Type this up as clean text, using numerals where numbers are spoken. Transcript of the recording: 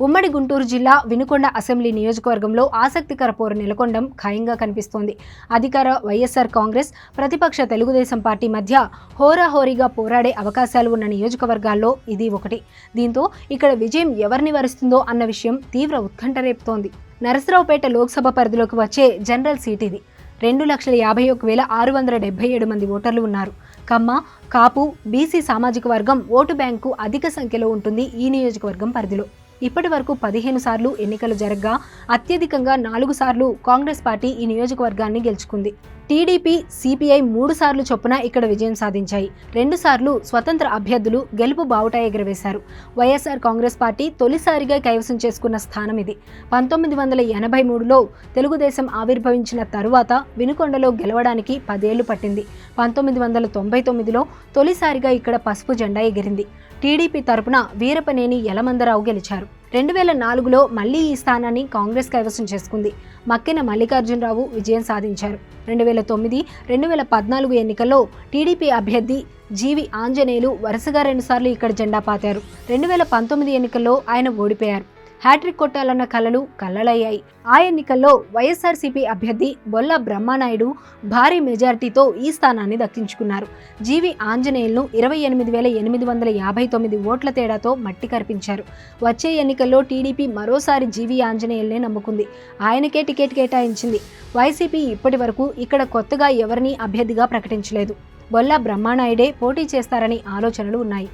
ఉమ్మడి గుంటూరు జిల్లా వినుకొండ అసెంబ్లీ నియోజకవర్గంలో ఆసక్తికర పోరు నెలకొనడం ఖాయంగా కనిపిస్తోంది. అధికార వైఎస్ఆర్ కాంగ్రెస్, ప్రతిపక్ష తెలుగుదేశం పార్టీ మధ్య హోరాహోరీగా పోరాడే అవకాశాలు ఉన్న నియోజకవర్గాల్లో ఇది ఒకటి. దీంతో ఇక్కడ విజయం ఎవరిని వరిస్తుందో అన్న విషయం తీవ్ర ఉత్కంఠ రేపుతోంది. నరసరావుపేట లోక్సభ పరిధిలోకి వచ్చే జనరల్ సీట్ ఇది. 2,51,677 మంది ఓటర్లు ఉన్నారు. కమ్మ, కాపు, బీసీ సామాజిక వర్గం ఓటు బ్యాంకు అధిక సంఖ్యలో ఉంటుంది ఈ నియోజకవర్గం పరిధిలో. ఇప్పటి వరకు 15 సార్లు ఎన్నికలు జరగ్గా అత్యధికంగా 4 సార్లు కాంగ్రెస్ పార్టీ ఈ నియోజకవర్గాన్ని గెలుచుకుంది. టీడీపీ, సిపిఐ 3 సార్లు చొప్పున ఇక్కడ విజయం సాధించాయి. 2 సార్లు స్వతంత్ర అభ్యర్థులు గెలుపు బావుట ఎగురవేశారు. వైఎస్ఆర్ కాంగ్రెస్ పార్టీ తొలిసారిగా కైవసం చేసుకున్న స్థానం ఇది. 1983లో తెలుగుదేశం ఆవిర్భవించిన తరువాత వినుకొండలో గెలవడానికి 10 ఏళ్లు పట్టింది. 1999లో తొలిసారిగా ఇక్కడ పసుపు జెండా ఎగిరింది. టీడీపీ తరపున వీరపనేని యలమందరావు గెలిచారు. 2004లో మళ్లీ ఈ స్థానాన్ని కాంగ్రెస్ కైవసం చేసుకుంది. మక్కెన మల్లికార్జునరావు విజయం సాధించారు. 2009, 2014 ఎన్నికల్లో టీడీపీ అభ్యర్థి జీవి ఆంజనేయులు వరుసగా 2 సార్లు ఇక్కడ జెండా పాతారు. 2019 ఎన్నికల్లో ఆయన ఓడిపోయారు. హ్యాట్రిక్ కొట్టాలన్న కలలు కల్లలయ్యాయి. ఆ ఎన్నికల్లో వైఎస్ఆర్సీపీ అభ్యర్థి బొల్ల బ్రహ్మానాయుడు భారీ మెజారిటీతో ఈ స్థానాన్ని దక్కించుకున్నారు. జీవి ఆంజనేయులను 28,859 ఓట్ల తేడాతో మట్టి కరిపించారు. వచ్చే ఎన్నికల్లో టీడీపీ మరోసారి జీవి ఆంజనేయులనే నమ్ముకుంది. ఆయనకే టికెట్ కేటాయించింది. వైసీపీ ఇప్పటి వరకు ఇక్కడ కొత్తగా ఎవరినీ అభ్యర్థిగా ప్రకటించలేదు. బొల్ల బ్రహ్మానాయుడే పోటీ చేస్తారని ఆలోచనలు ఉన్నాయి.